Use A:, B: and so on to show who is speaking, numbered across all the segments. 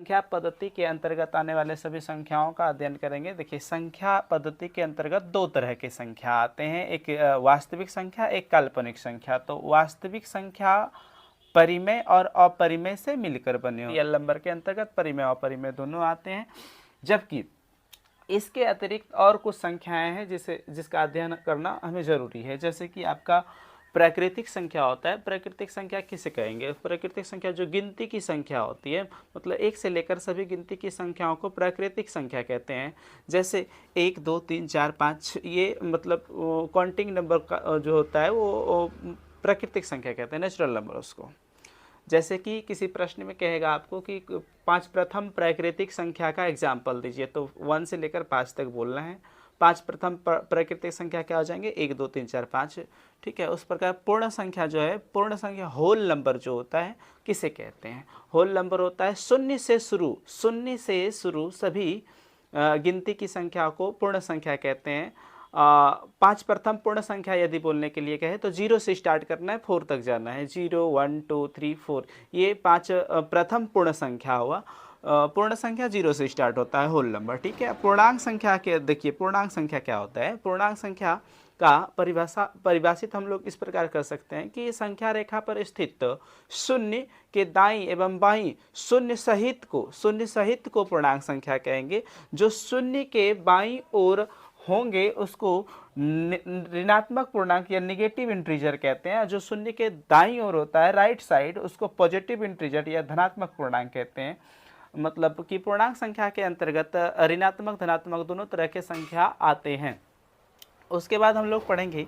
A: संख्या पद्धति के अंतर्गत आने वाले सभी संख्याओं का अध्ययन करेंगे। देखिए, संख्या पद्धति के अंतर्गत दो तरह की संख्या आते हैं, एक वास्तविक संख्या, एक काल्पनिक संख्या। तो वास्तविक संख्या परिमेय और अपरिमेय से मिलकर बने हो। रियल नंबर के अंतर्गत परिमेय और अपरिमेय दोनों आते हैं, जबकि इसके अतिरिक्त और कुछ संख्याएं हैं जिसका अध्ययन करना हमें जरूरी है। जैसे कि आपका प्राकृतिक संख्या होता है। प्राकृतिक संख्या किसे कहेंगे? प्राकृतिक संख्या जो गिनती की संख्या होती है, मतलब 1 से लेकर सभी गिनती की संख्याओं को प्राकृतिक संख्या कहते हैं। जैसे 1 2 3 4 5, ये मतलब काउंटिंग नंबर का जो होता है वो प्राकृतिक संख्या कहते हैं, नेचुरल नंबर उसको। जैसे कि किसी प्रश्न में कहेगा आपको कि 5 प्रथम प्राकृतिक संख्या का एग्जाम्पल दीजिए, तो 1 से लेकर 5 तक बोलना है। 5 प्रथम प्राकृतिक संख्या क्या हो जाएंगे? 1 2 3 4 5, ठीक है। उस प्रकार पूर्ण संख्या जो है, पूर्ण संख्या होल नंबर जो होता है किसे कहते हैं? होल नंबर होता है शून्य से शुरू सभी गिनती की संख्या को पूर्ण संख्या कहते हैं। 5 प्रथम पूर्ण संख्या यदि बोलने के लिए कहे तो 0 से स्टार्ट करना है, 4 तक जाना है। 0 1 2 3 4, ये 5 प्रथम पूर्ण संख्या हुआ। पूर्ण संख्या 0 से स्टार्ट होता है, होल नंबर, ठीक है। पूर्णांक संख्या के देखिए, पूर्णांक संख्या क्या होता है? पूर्णांक संख्या का परिभाषित हम लोग इस प्रकार कर सकते हैं कि संख्या रेखा पर स्थित शून्य के दाईं एवं बाईं शून्य सहित को पूर्णांक संख्या कहेंगे। जो शून्य के बाईं ओर होंगे उसको ऋणात्मक पूर्णांक या नेगेटिव इंटीजर कहते हैं। जो शून्य के दाईं ओर होता है, राइट साइड, उसको पॉजिटिव इंटीजर या धनात्मक पूर्णांक कहते हैं। मतलब कि पूर्णांक संख्या के अंतर्गत ऋणात्मक धनात्मक दोनों तरह के संख्या आते हैं। उसके बाद हम लोग पढ़ेंगे,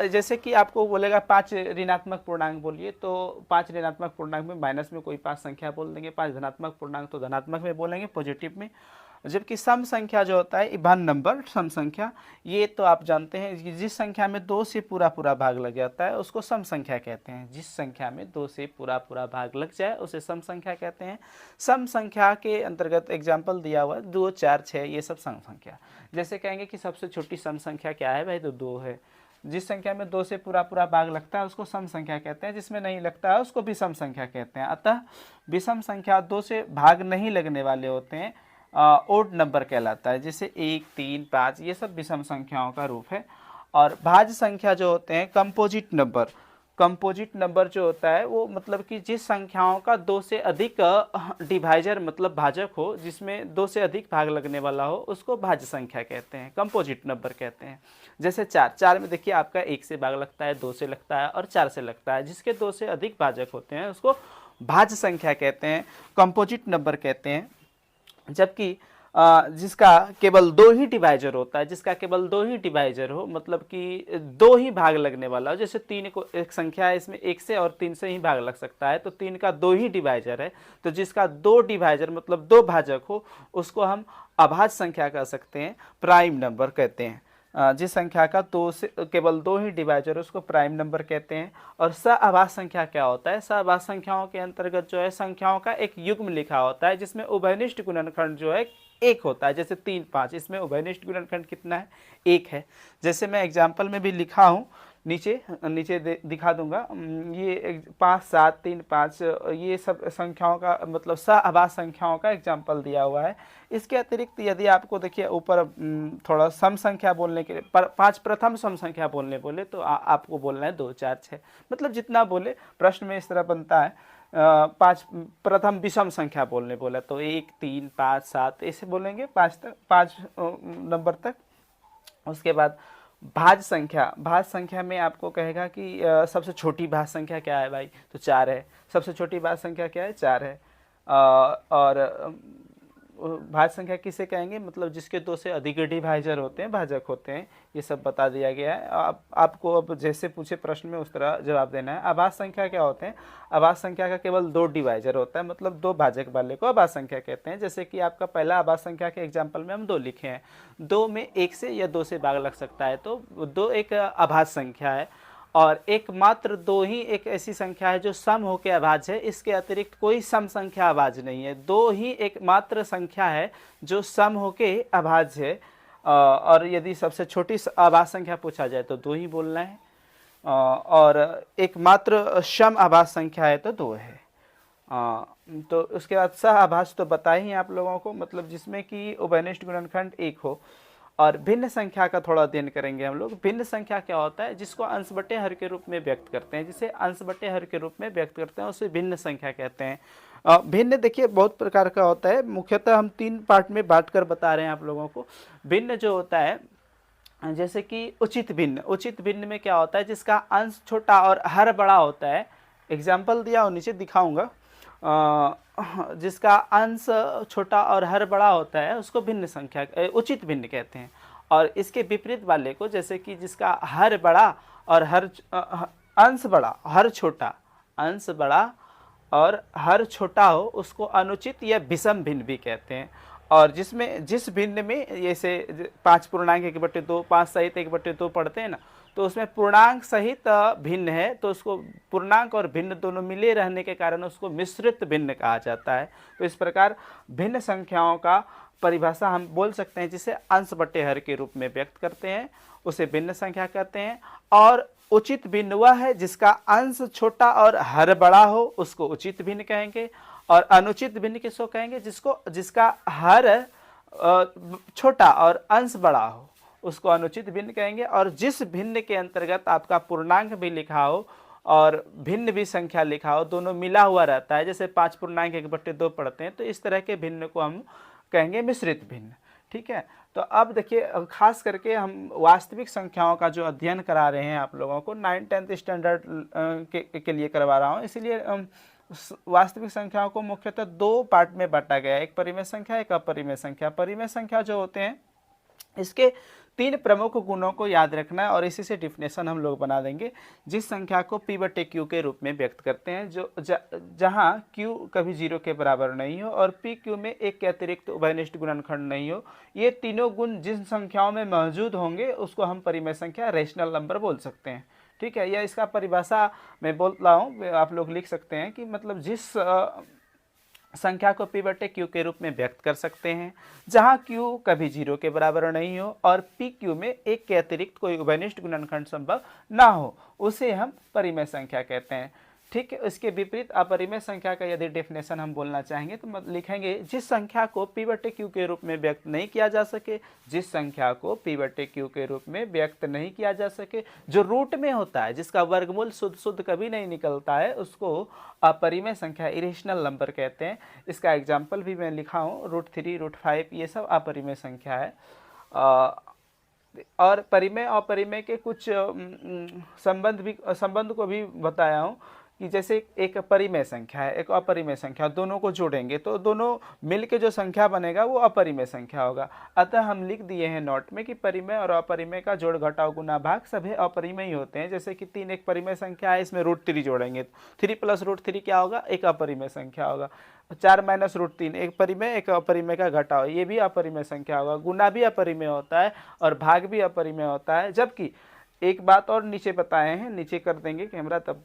A: जैसे कि आपको बोलेगा 5 ऋणात्मक पूर्णांक बोलिए, तो 5 ऋणात्मक पूर्णांक में माइनस में कोई 5 संख्या बोल देंगे। 5 धनात्मक पूर्णांक तो धनात्मक में बोलेंगे, पॉजिटिव में। जबकि सम संख्या जो होता है, इवन नंबर, सम संख्या, ये तो आप जानते हैं कि जिस संख्या में 2 से पूरा भाग लग जाता है उसको सम संख्या कहते हैं। जिस संख्या में 2 से पूरा भाग लग जाए उसे सम संख्या कहते हैं। सम संख्या के अंतर्गत एग्जाम्पल दिया हुआ है 2 4 6, ये सब सम संख्या। जैसे कहेंगे कि सबसे छोटी सम संख्या क्या है भाई? तो 2 है। जिस संख्या में 2 से पूरा भाग लगता है उसको सम संख्या कहते हैं, जिसमें नहीं लगता है उसको विषम संख्या कहते हैं। अतः विषम संख्या 2 से भाग नहीं लगने वाले होते हैं, ओड नंबर कहलाता है। जैसे 1 3 5, ये सब विषम संख्याओं का रूप है। और भाज्य संख्या जो होते हैं, कंपोजिट नंबर जो होता है वो मतलब कि जिस संख्याओं का 2 से अधिक डिवाइजर मतलब भाजक हो, जिसमें 2 से अधिक भाग लगने वाला हो, उसको भाज्य संख्या कहते हैं, कंपोजिट नंबर कहते हैं। जैसे 4 में देखिए आपका 1 से भाग लगता है, 2 से लगता है और 4 से लगता है। जिसके 2 से अधिक भाजक होते हैं उसको भाज्य संख्या कहते हैं, कंपोजिट नंबर कहते हैं। जबकि जिसका केवल 2 ही डिवाइजर होता है, जिसका केवल 2 ही डिवाइजर हो, मतलब कि 2 ही भाग लगने वाला हो। जैसे 3 को एक संख्या है, इसमें 1 से और 3 से ही भाग लग सकता है, तो 3 का 2 ही डिवाइजर है। तो जिसका 2 डिवाइजर मतलब 2 भाजक हो उसको हम अभाज्य संख्या कह सकते हैं, प्राइम नंबर कहते हैं। जिस संख्या का 2 से केवल 2 ही डिवाइजर उसको प्राइम नंबर कहते हैं। और सअभाज्य संख्या क्या होता है? सअभाज्य संख्याओं के अंतर्गत जो है संख्याओं का एक युग्म लिखा होता है, जिसमें उभयनिष्ठ गुणनखंड जो है 1 होता है। जैसे 3 5, इसमें उभयनिष्ठ गुणनखंड कितना है? 1 है। जैसे मैं एग्जाम्पल में भी लिखा हूँ, नीचे दिखा दूंगा। ये 5 7 3 5, ये सब संख्याओं का मतलब सअभाज्य संख्याओं का एग्जाम्पल दिया हुआ है। इसके अतिरिक्त यदि आपको देखिए ऊपर थोड़ा सम संख्या बोलने के लिए 5 प्रथम सम संख्या बोले तो आपको बोलना है 2 4 6, मतलब जितना बोले। प्रश्न में इस तरह बनता है 5 प्रथम विषम संख्या बोला तो 1 3 5 7 ऐसे बोलेंगे 5 नंबर तक। उसके बाद भाज्य संख्या में आपको कहेगा कि सबसे छोटी भाज्य संख्या क्या है भाई? तो 4 है। सबसे छोटी भाज्य संख्या क्या है? 4 है। और भाज्य संख्या किसे कहेंगे? मतलब जिसके 2 से अधिक डिवाइजर होते हैं, भाजक होते हैं। ये सब बता दिया गया है। आपको अब जैसे पूछे प्रश्न में उस तरह जवाब देना है। अभाज्य संख्या क्या होते हैं? अभाज्य संख्या का केवल 2 डिवाइजर होता है, मतलब 2 भाजक वाले को अभाज्य संख्या कहते हैं। जैसे कि आपका पहला अभाज्य संख्या के एग्जाम्पल में हम 2 लिखे हैं। 2 में 1 से या 2 से भाग लग सकता है, तो 2 एक अभाज्य संख्या है। और एकमात्र 2 ही एक ऐसी संख्या है जो सम होकर अभाज्य है। इसके अतिरिक्त कोई सम संख्या अभाज्य नहीं है। 2 ही एकमात्र संख्या है जो सम होके अभाज्य है। और यदि सबसे छोटी अभाज्य संख्या पूछा जाए तो 2 ही बोलना है। और एकमात्र सम अभाज्य संख्या है तो 2 है। तो उसके बाद सहआभाज्य तो बताए ही आप लोगों को, मतलब जिसमें कि उभयनिष्ठ गुणनखंड एक हो। और भिन्न संख्या का थोड़ा अध्ययन करेंगे हम लोग। भिन्न संख्या क्या होता है? जिसको अंश बटे हर के रूप में व्यक्त करते हैं, जिसे अंश बटे हर के रूप में व्यक्त करते हैं उसे भिन्न संख्या कहते हैं। भिन्न देखिए बहुत प्रकार का होता है, मुख्यतः हम 3 पार्ट में बांट कर बता रहे हैं आप लोगों को। भिन्न जो होता है, जैसे कि उचित भिन्न। उचित भिन्न में क्या होता है? जिसका अंश छोटा और हर बड़ा होता है। एग्जाम्पल दिया और नीचे दिखाऊंगा। जिसका अंश छोटा और हर बड़ा होता है उसको भिन्न संख्या, उचित भिन्न कहते हैं। और इसके विपरीत वाले को, जैसे कि जिसका हर बड़ा और अंश बड़ा, हर छोटा, अंश बड़ा और हर छोटा हो, उसको अनुचित या विषम भिन्न भी कहते हैं। और जिस भिन्न में जैसे 5 पूर्णांक 1/2, 5 सहित 1/2 पढ़ते हैं ना, तो उसमें पूर्णांक सहित भिन्न है, तो उसको पूर्णांक और भिन्न दोनों मिले रहने के कारण उसको मिश्रित भिन्न कहा जाता है। तो इस प्रकार भिन्न संख्याओं का परिभाषा हम बोल सकते हैं, जिसे अंश बटे हर के रूप में व्यक्त करते हैं उसे भिन्न संख्या कहते हैं। और उचित भिन्न वह है जिसका अंश छोटा और हर बड़ा हो, उसको उचित भिन्न कहेंगे। और अनुचित भिन्न किसको कहेंगे? जिसका हर छोटा और अंश बड़ा हो, उसको अनुचित भिन्न कहेंगे। और जिस भिन्न के अंतर्गत आपका पूर्णांक भी लिखा हो और भिन्न भी संख्या लिखा हो, दोनों मिला हुआ रहता है, जैसे 5 पूर्णांक 1/2 पढ़ते हैं, तो इस तरह के भिन्न को हम कहेंगे मिश्रित भिन्न। ठीक है, तो अब देखिए खास करके हम वास्तविक संख्याओं का जो अध्ययन करा रहे हैं आप लोगों को 9th-10th स्टैंडर्ड के लिए करवा रहा हूँ, इसीलिए वास्तविक संख्याओं को मुख्यतः 2 पार्ट में बांटा गया है, एक परिमेय संख्या, एक अपरिमेय संख्या। परिमेय संख्या जो होते हैं, इसके 3 प्रमुख गुणों को याद रखना है और इसी से डिफिनेशन हम लोग बना देंगे। जिस संख्या को p/q के रूप में व्यक्त करते हैं, जो जहां q कभी 0 के बराबर नहीं हो और pq में एक के अतिरिक्त उभयनिष्ठ गुणनखंड नहीं हो, ये तीनों गुण जिन संख्याओं में मौजूद होंगे उसको हम परिमेय संख्या, रेशनल नंबर बोल सकते हैं। ठीक है, यह इसका परिभाषा मैं बोल रहा हूँ, आप लोग लिख सकते हैं कि मतलब जिस संख्या को p/q के रूप में व्यक्त कर सकते हैं जहां q कभी 0 के बराबर नहीं हो और pq में एक के अतिरिक्त कोई उभयनिष्ठ गुणनखंड संभव ना हो, उसे हम परिमेय संख्या कहते हैं। ठीक है, इसके विपरीत अपरिमेय संख्या का यदि डेफिनेशन हम बोलना चाहेंगे तो लिखेंगे जिस संख्या को p/q के रूप में व्यक्त नहीं किया जा सके, जिस संख्या को p/q के रूप में व्यक्त नहीं किया जा सके, जो रूट में होता है, जिसका वर्गमूल शुद्ध कभी नहीं निकलता है, उसको अपरिमेय संख्या, इरेशनल नंबर कहते हैं। इसका एग्जाम्पल भी मैं लिखा हूँ, √3, √5, ये सब अपरिमेय संख्या है। और परिमेय और अपरिमेय के कुछ संबंध को भी बताया हूँ कि जैसे एक परिमेय संख्या है, एक अपरिमेय संख्या, दोनों को जोड़ेंगे तो दोनों मिलके जो संख्या बनेगा वो अपरिमेय संख्या होगा। अतः हम लिख दिए हैं नोट में कि परिमेय और अपरिमेय का जोड़ घटाव गुना भाग सभी अपरिमेय ही होते हैं। जैसे कि 3 एक परिमेय संख्या है, इसमें √3 जोड़ेंगे, 3 + √3 क्या होगा? एक अपरिमेय संख्या होगा। 4 - √3 एक परिमेय, एक अपरिमेय का घटाव, ये भी अपरिमेय संख्या होगा। गुना भी अपरिमेय होता है और भाग भी अपरिमेय होता है। जबकि एक बात और नीचे बताए हैं, नीचे कर देंगे कैमरा तब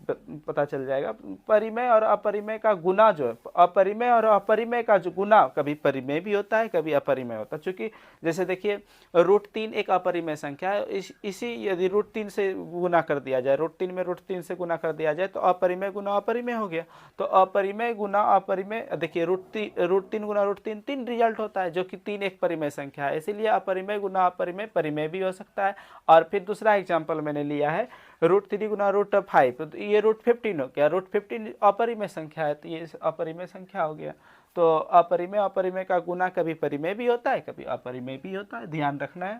A: पता चल जाएगा। परिमेय और अपरिमेय का गुना जो है, अपरिमेय और अपरिमेय का जो गुना कभी परिमेय भी होता है, कभी अपरिमेय होता है। चूंकि जैसे देखिए √3 एक अपरिमेय संख्या है, इसी यदि √3 से गुना कर दिया जाए, √3 में √3 से गुना कर दिया जाए तो अपरिमेय गुना अपरिमेय हो गया। तो अपरिमेय गुना अपरिमेय, देखिए √3 गुना √3 3 रिजल्ट होता है, जो कि 3 एक परिमेय संख्या है, इसीलिए अपरिमेय गुना अपरिमेय परिमेय भी हो सकता है। और फिर दूसरा एग्जाम्पल मैंने लिया है √3 गुना √5, तो ये √15 हो गया। √15 अपरिमेय संख्या है, तो ये अपरिमेय संख्या हो गया। तो अपरिमेय अपरिमेय का गुना कभी परिमेय भी होता है, कभी अपरिमेय भी होता है, ध्यान रखना है।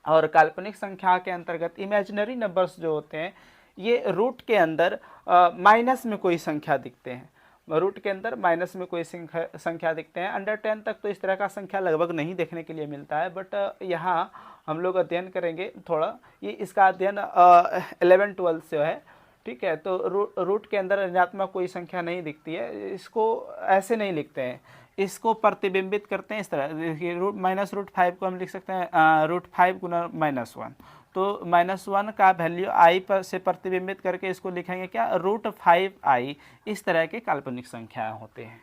A: और काल्पनिक संख्या के अंतर्गत इमेजिनरी नंबर्स जो होते हैं, ये रूट के अंदर माइनस में कोई संख्या दिखते हैं, रूट के अंदर माइनस में कोई संख्या दिखते हैं। अंडर 10 तक तो इस तरह का संख्या लगभग नहीं देखने के लिए मिलता है, बट यहाँ हम लोग अध्ययन करेंगे थोड़ा, ये इसका अध्ययन 11-12 से है। ठीक है, तो रूट के अंदर ऋणात्मक कोई संख्या नहीं दिखती है, इसको ऐसे नहीं लिखते हैं, इसको प्रतिबिंबित करते हैं इस तरह। देखिए -√5 को हम लिख सकते हैं √5 गुना -1, तो -1 का वैल्यू i पर से प्रतिबिंबित करके इसको लिखेंगे क्या? √5i। इस तरह के काल्पनिक संख्या होते हैं।